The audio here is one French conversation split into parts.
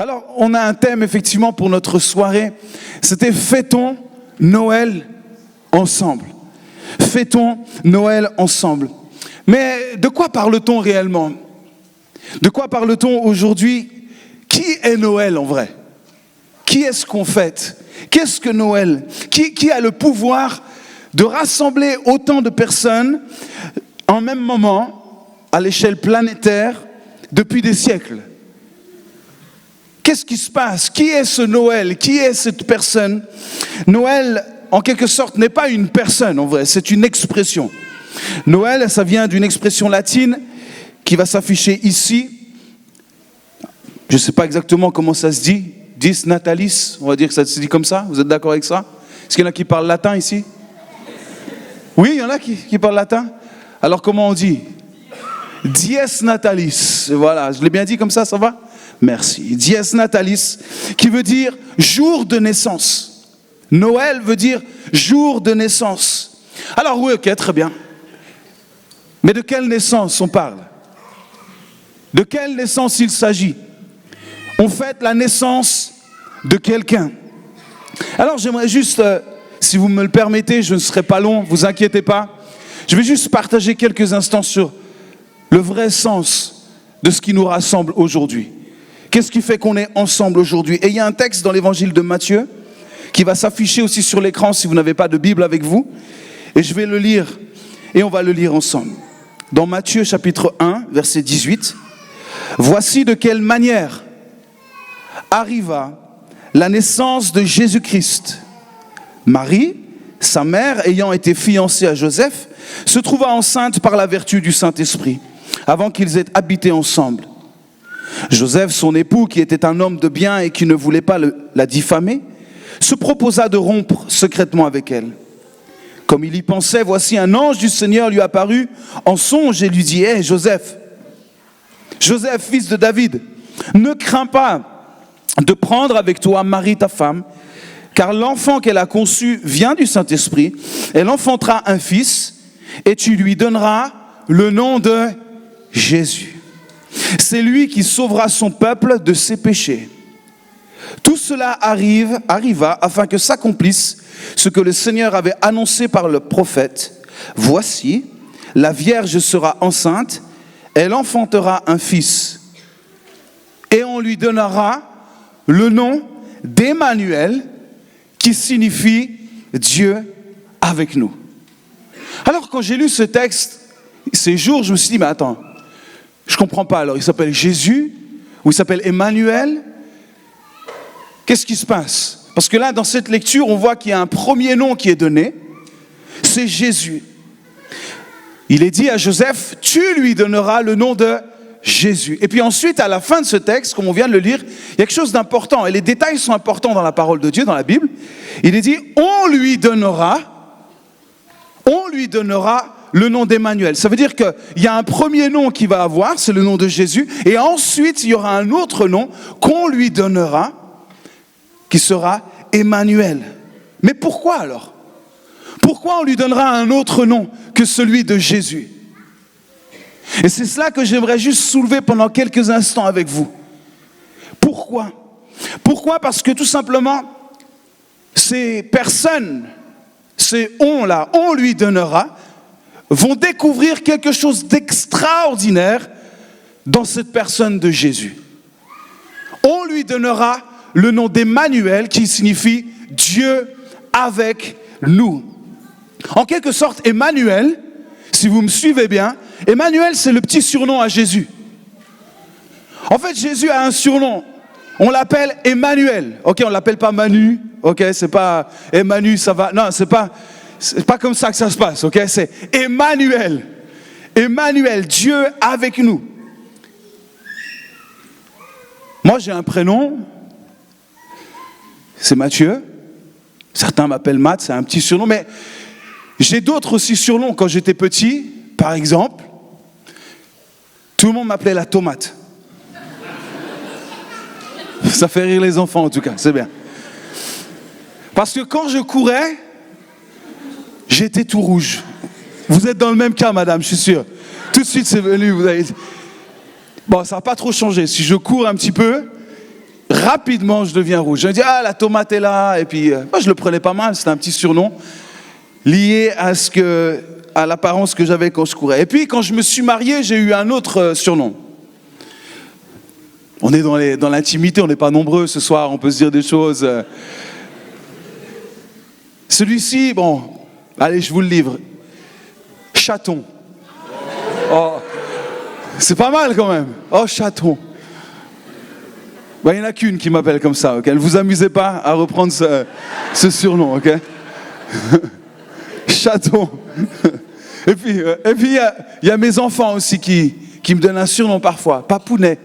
Alors, on a un thème effectivement pour notre soirée. C'était fêtons Noël ensemble. Fêtons Noël ensemble. Mais de quoi parle-t-on réellement? De quoi parle-t-on aujourd'hui? Qui est Noël en vrai? Qui est-ce qu'on fête? Qu'est-ce que Noël? Qui a le pouvoir de rassembler autant de personnes en même moment, à l'échelle planétaire, depuis des siècles? Qu'est-ce qui se passe? Qui est ce Noël? Qui est cette personne? Noël, en quelque sorte, n'est pas une personne, en vrai, c'est une expression. Noël, ça vient d'une expression latine qui va s'afficher ici. Je ne sais pas exactement comment ça se dit. Dies natalis, on va dire que ça se dit comme ça. Vous êtes d'accord avec ça? Est-ce qu'il y en a qui parlent latin ici? Oui, il y en a qui parlent latin. Alors comment on dit? Dies natalis. Voilà, je l'ai bien dit comme ça va? Merci. Dies natalis, qui veut dire jour de naissance. Noël veut dire jour de naissance. Alors oui, ok, très bien. Mais de quelle naissance on parle? De quelle naissance il s'agit? On fête la naissance de quelqu'un. Alors j'aimerais juste, si vous me le permettez, je ne serai pas long, vous inquiétez pas. Je vais juste partager quelques instants sur le vrai sens de ce qui nous rassemble aujourd'hui. Qu'est-ce qui fait qu'on est ensemble aujourd'hui? Et il y a un texte dans l'évangile de Matthieu qui va s'afficher aussi sur l'écran si vous n'avez pas de Bible avec vous. Et je vais le lire et on va le lire ensemble. Dans Matthieu chapitre 1, verset 18. Voici de quelle manière arriva la naissance de Jésus-Christ. Marie, sa mère, ayant été fiancée à Joseph, se trouva enceinte par la vertu du Saint-Esprit, avant qu'ils aient habité ensemble. Joseph, son époux, qui était un homme de bien et qui ne voulait pas la diffamer, se proposa de rompre secrètement avec elle. Comme il y pensait, voici un ange du Seigneur lui apparut en songe et lui dit « Hé, Joseph, fils de David, ne crains pas de prendre avec toi Marie ta femme, car l'enfant qu'elle a conçu vient du Saint-Esprit. Elle enfantera un fils et tu lui donneras le nom de Jésus. C'est lui qui sauvera son peuple de ses péchés. » Tout cela arriva afin que s'accomplisse ce que le Seigneur avait annoncé par le prophète. Voici, la Vierge sera enceinte, elle enfantera un fils et on lui donnera le nom d'Emmanuel, qui signifie Dieu avec nous. Alors quand j'ai lu ce texte, ces jours, je me suis dit, mais attends, je ne comprends pas. Alors il s'appelle Jésus ou il s'appelle Emmanuel? Qu'est-ce qui se passe? Parce que là, dans cette lecture, on voit qu'il y a un premier nom qui est donné, c'est Jésus. Il est dit à Joseph, tu lui donneras le nom de Jésus. Et puis ensuite, à la fin de ce texte, comme on vient de le lire, il y a quelque chose d'important. Et les détails sont importants dans la parole de Dieu, dans la Bible. Il est dit, on lui donnera le nom d'Emmanuel. Ça veut dire qu'il y a un premier nom qu'il va avoir, c'est le nom de Jésus. Et ensuite, il y aura un autre nom qu'on lui donnera, qui sera Emmanuel. Mais pourquoi alors? Pourquoi on lui donnera un autre nom que celui de Jésus? Et c'est cela que j'aimerais juste soulever pendant quelques instants avec vous. Pourquoi? Pourquoi? Parce que tout simplement, ces personnes, ces on-là, on lui donnera, vont découvrir quelque chose d'extraordinaire dans cette personne de Jésus. On lui donnera le nom d'Emmanuel, qui signifie Dieu avec nous. En quelque sorte, Emmanuel, si vous me suivez bien, Emmanuel, c'est le petit surnom à Jésus. En fait, Jésus a un surnom. On l'appelle Emmanuel. Ok, on l'appelle pas Manu. Ok, c'est pas Emmanuel, ça va. Non, c'est pas comme ça que ça se passe. Ok, c'est Emmanuel. Emmanuel, Dieu avec nous. Moi, j'ai un prénom. C'est Mathieu. Certains m'appellent Matt, c'est un petit surnom. Mais j'ai d'autres aussi surnoms. Quand j'étais petit, par exemple, tout le monde m'appelait la tomate. Ça fait rire les enfants en tout cas, c'est bien. Parce que quand je courais, j'étais tout rouge. Vous êtes dans le même cas, madame, je suis sûr. Tout de suite, c'est venu. Bon, ça n'a pas trop changé. Si je cours un petit peu, rapidement, je deviens rouge. Je me dis, ah, la tomate est là. Et puis, moi, je le prenais pas mal. C'était un petit surnom lié à l'apparence que j'avais quand je courais. Et puis, quand je me suis marié, j'ai eu un autre surnom. On est dans l'intimité, on n'est pas nombreux ce soir, on peut se dire des choses. Celui-ci, bon, allez, je vous le livre. Chaton. Oh, c'est pas mal quand même. Oh, chaton. Il n'y en a qu'une qui m'appelle comme ça, ok? Ne vous amusez pas à reprendre ce surnom, ok? Chaton. Et puis, il y a mes enfants aussi qui me donnent un surnom parfois. Papounet.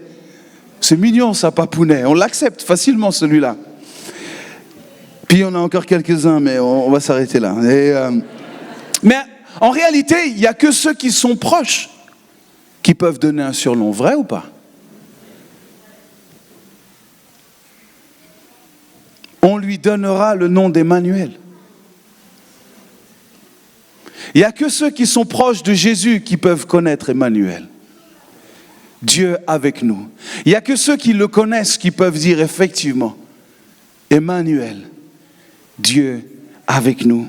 C'est mignon ça, Papounet. On l'accepte facilement celui-là. Puis on a encore quelques-uns, mais on va s'arrêter là. Mais en réalité, il n'y a que ceux qui sont proches qui peuvent donner un surnom. Vrai ou pas? On lui donnera le nom d'Emmanuel. Il n'y a que ceux qui sont proches de Jésus qui peuvent connaître Emmanuel. Dieu avec nous. Il n'y a que ceux qui le connaissent qui peuvent dire effectivement, Emmanuel, Dieu avec nous.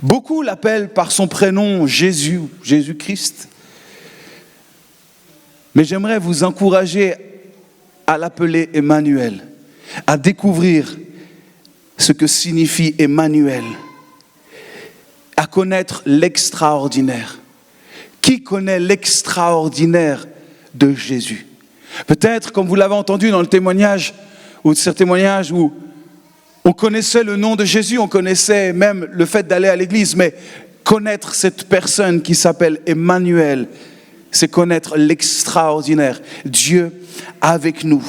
Beaucoup l'appellent par son prénom Jésus, Jésus-Christ. Mais j'aimerais vous encourager à l'appeler Emmanuel, à découvrir ce que signifie Emmanuel, à connaître l'extraordinaire. Qui connaît l'extraordinaire de Jésus? Peut-être, comme vous l'avez entendu dans le témoignage, ou certains témoignages où on connaissait le nom de Jésus, on connaissait même le fait d'aller à l'église, mais connaître cette personne qui s'appelle Emmanuel, c'est connaître l'extraordinaire, Dieu avec nous.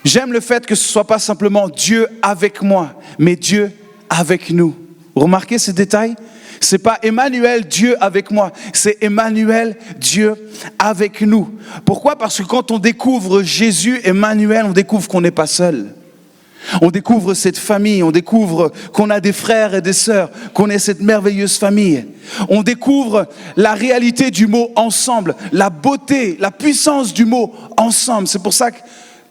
J'aime le fait que ce ne soit pas simplement Dieu avec moi, mais Dieu avec nous. Vous remarquez ces détails? C'est pas Emmanuel, Dieu avec moi. C'est Emmanuel, Dieu avec nous. Pourquoi? Parce que quand on découvre Jésus, Emmanuel, on découvre qu'on n'est pas seul. On découvre cette famille, on découvre qu'on a des frères et des sœurs, qu'on est cette merveilleuse famille. On découvre la réalité du mot ensemble, la beauté, la puissance du mot ensemble. C'est pour ça que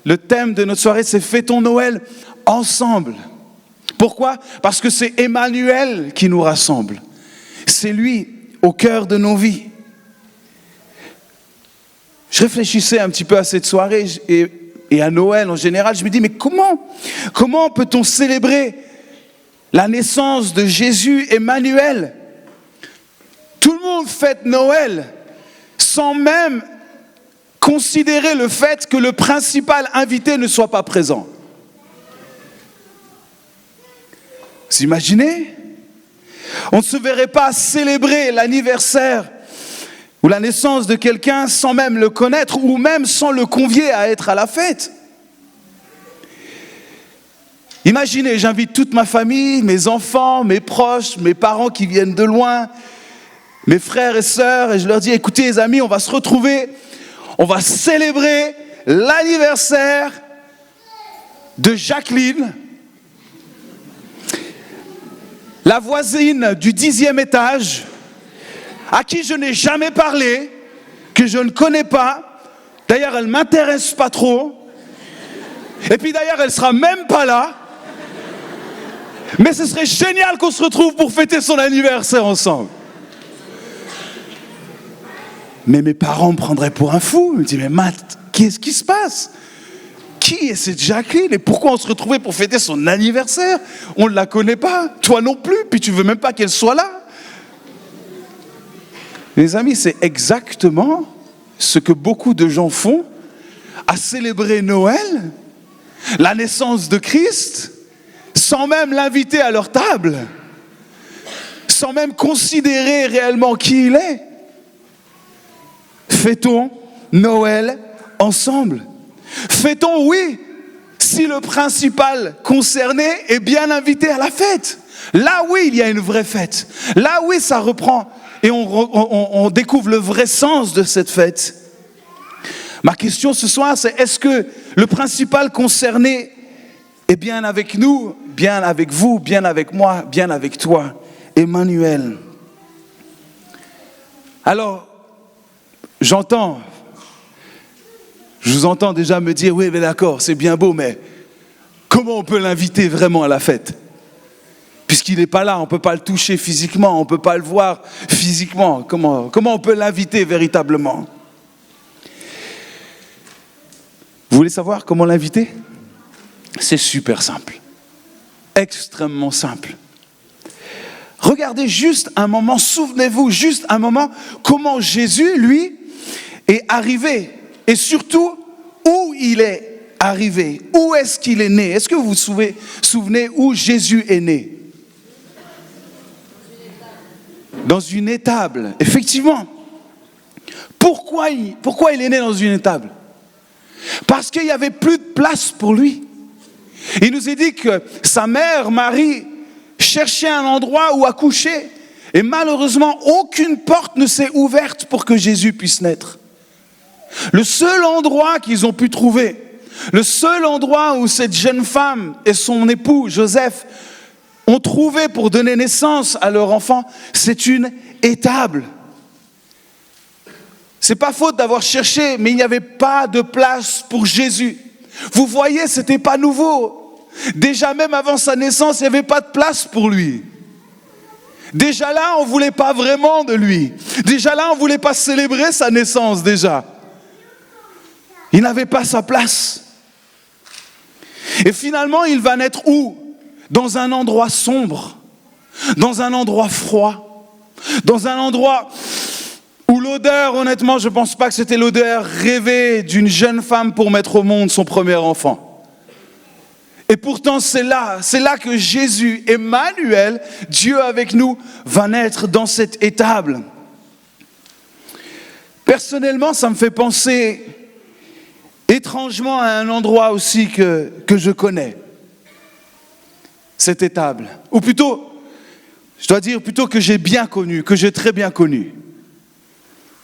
le thème de notre soirée, c'est Fêtons Noël ensemble. Pourquoi? Parce que c'est Emmanuel qui nous rassemble. C'est lui au cœur de nos vies. Je réfléchissais un petit peu à cette soirée et à Noël en général. Je me dis, mais comment peut-on célébrer la naissance de Jésus, Emmanuel? Tout le monde fête Noël sans même considérer le fait que le principal invité ne soit pas présent. Vous imaginez? On ne se verrait pas célébrer l'anniversaire ou la naissance de quelqu'un sans même le connaître ou même sans le convier à être à la fête. Imaginez, j'invite toute ma famille, mes enfants, mes proches, mes parents qui viennent de loin, mes frères et sœurs, et je leur dis, écoutez les amis, on va se retrouver, on va célébrer l'anniversaire de Jacqueline, la voisine du 10e étage, à qui je n'ai jamais parlé, que je ne connais pas. D'ailleurs, elle ne m'intéresse pas trop. Et puis d'ailleurs, elle ne sera même pas là. Mais ce serait génial qu'on se retrouve pour fêter son anniversaire ensemble. Mais mes parents me prendraient pour un fou. Ils me disent, mais Matt, qu'est-ce qui se passe? Qui est cette Jacqueline et pourquoi on se retrouvait pour fêter son anniversaire? On ne la connaît pas, toi non plus, puis tu ne veux même pas qu'elle soit là. Les amis, c'est exactement ce que beaucoup de gens font à célébrer Noël, la naissance de Christ, sans même l'inviter à leur table, sans même considérer réellement qui il est. Fêtons Noël ensemble. Fêtons, oui, si le principal concerné est bien invité à la fête. Là, oui, il y a une vraie fête. Là, oui, ça reprend et on découvre le vrai sens de cette fête. Ma question ce soir, c'est est-ce que le principal concerné est bien avec nous, bien avec vous, bien avec moi, bien avec toi, Emmanuel? Alors, j'entends Je vous entends déjà me dire, oui, mais d'accord, c'est bien beau, mais comment on peut l'inviter vraiment à la fête? Puisqu'il n'est pas là, on ne peut pas le toucher physiquement, on ne peut pas le voir physiquement. Comment on peut l'inviter véritablement? Vous voulez savoir comment l'inviter? C'est super simple, extrêmement simple. Regardez juste un moment, souvenez-vous juste un moment comment Jésus, lui, est arrivé. Et surtout, où il est arrivé. Où est-ce qu'il est né? Est-ce que vous vous souvenez où Jésus est né? Dans une étable, effectivement. Pourquoi il est né dans une étable? Parce qu'il n'y avait plus de place pour lui. Il nous est dit que sa mère, Marie, cherchait un endroit où accoucher. Et malheureusement, aucune porte ne s'est ouverte pour que Jésus puisse naître. Le seul endroit qu'ils ont pu trouver, le seul endroit où cette jeune femme et son époux, Joseph, ont trouvé pour donner naissance à leur enfant, c'est une étable. C'est pas faute d'avoir cherché, mais il n'y avait pas de place pour Jésus. Vous voyez, c'était pas nouveau. Déjà même avant sa naissance, il n'y avait pas de place pour lui. Déjà là, on ne voulait pas vraiment de lui. Déjà là, on ne voulait pas célébrer sa naissance déjà. Il n'avait pas sa place. Et finalement, il va naître où? Dans un endroit sombre, dans un endroit froid, dans un endroit où l'odeur, honnêtement, je ne pense pas que c'était l'odeur rêvée d'une jeune femme pour mettre au monde son premier enfant. Et pourtant, c'est là que Jésus, Emmanuel, Dieu avec nous, va naître dans cette étable. Personnellement, ça me fait penser étrangement à un endroit aussi que je connais. Cette étable. Ou plutôt, je dois dire plutôt que j'ai bien connu, que j'ai très bien connu.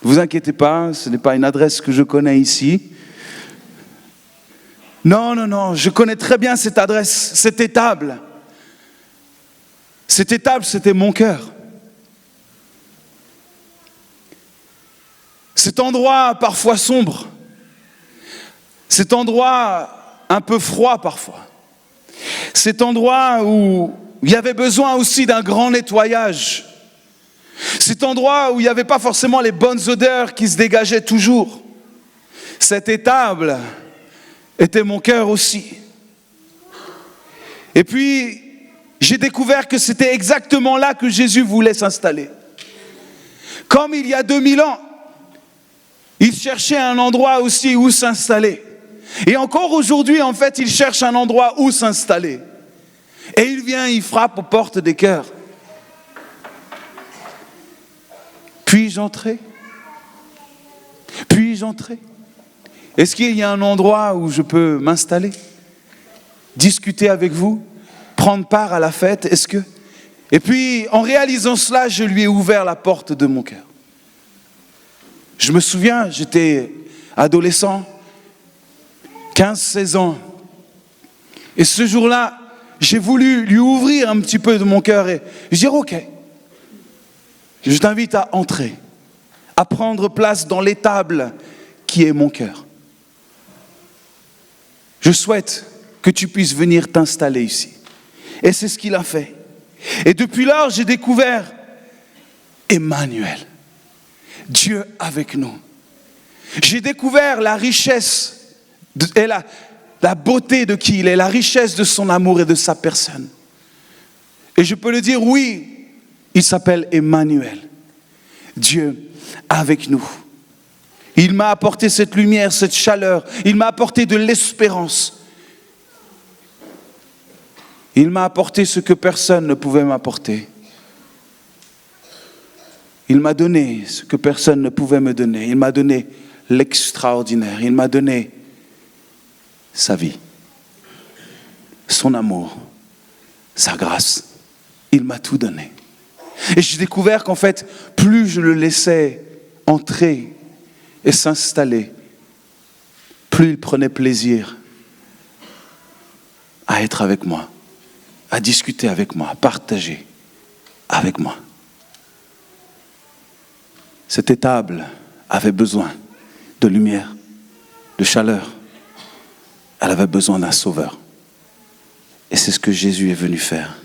Ne vous inquiétez pas, ce n'est pas une adresse que je connais ici. Non, je connais très bien cette adresse, cette étable. Cette étable, c'était mon cœur. Cet endroit parfois sombre, cet endroit un peu froid parfois, cet endroit où il y avait besoin aussi d'un grand nettoyage, cet endroit où il n'y avait pas forcément les bonnes odeurs qui se dégageaient toujours. Cette étable était mon cœur aussi. Et puis, j'ai découvert que c'était exactement là que Jésus voulait s'installer. Comme il y a 2000 ans, il cherchait un endroit aussi où s'installer. Et encore aujourd'hui, en fait, il cherche un endroit où s'installer. Et il vient, il frappe aux portes des cœurs. Puis-je entrer? Puis-je entrer? Est-ce qu'il y a un endroit où je peux m'installer? Discuter avec vous? Prendre part à la fête? Est-ce que... Et puis, en réalisant cela, je lui ai ouvert la porte de mon cœur. Je me souviens, j'étais adolescent, 15-16 ans. Et ce jour-là, j'ai voulu lui ouvrir un petit peu de mon cœur et je dis ok, je t'invite à entrer, à prendre place dans l'étable qui est mon cœur. Je souhaite que tu puisses venir t'installer ici. Et c'est ce qu'il a fait. Et depuis lors, j'ai découvert Emmanuel, Dieu avec nous. J'ai découvert la richesse et la beauté de qui il est, la richesse de son amour et de sa personne. Et je peux le dire, oui, il s'appelle Emmanuel, Dieu avec nous. Il m'a apporté cette lumière, cette chaleur, il m'a apporté de l'espérance. Il m'a apporté ce que personne ne pouvait m'apporter. Il m'a donné ce que personne ne pouvait me donner. Il m'a donné l'extraordinaire. Il m'a donné sa vie, son amour, sa grâce. Il m'a tout donné. Et j'ai découvert qu'en fait, plus je le laissais entrer et s'installer, plus il prenait plaisir à être avec moi, à discuter avec moi, à partager avec moi. Cette étable avait besoin de lumière, de chaleur. Elle avait besoin d'un sauveur. Et c'est ce que Jésus est venu faire.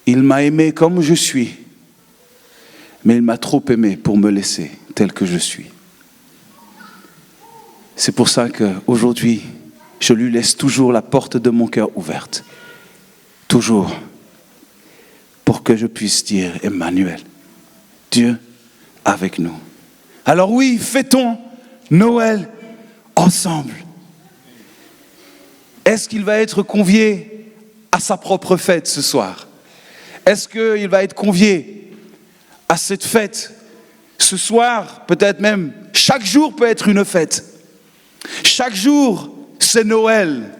Il m'a aimé comme je suis, mais il m'a trop aimé pour me laisser tel que je suis. C'est pour ça qu'aujourd'hui, je lui laisse toujours la porte de mon cœur ouverte. Toujours. Pour que je puisse dire, Emmanuel, Dieu avec nous. Alors oui, fêtons Noël ensemble. Est-ce qu'il va être convié à sa propre fête ce soir? Est-ce qu'il va être convié à cette fête ce soir? Peut-être même, chaque jour peut être une fête. Chaque jour, c'est Noël.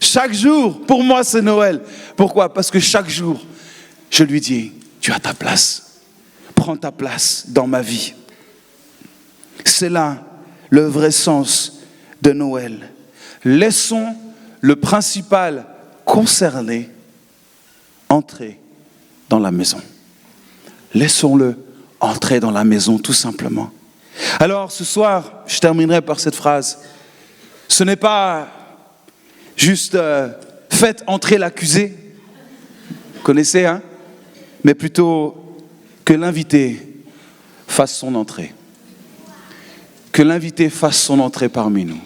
Chaque jour, pour moi, c'est Noël. Pourquoi? Parce que chaque jour, je lui dis, tu as ta place. Prends ta place dans ma vie. C'est là le vrai sens de Noël. Laissons le principal concerné entrer dans la maison. Laissons-le entrer dans la maison, tout simplement. Alors, ce soir, je terminerai par cette phrase. Ce n'est pas juste faites entrer l'accusé. Vous connaissez, hein? Mais plutôt que l'invité fasse son entrée. Que l'invité fasse son entrée parmi nous.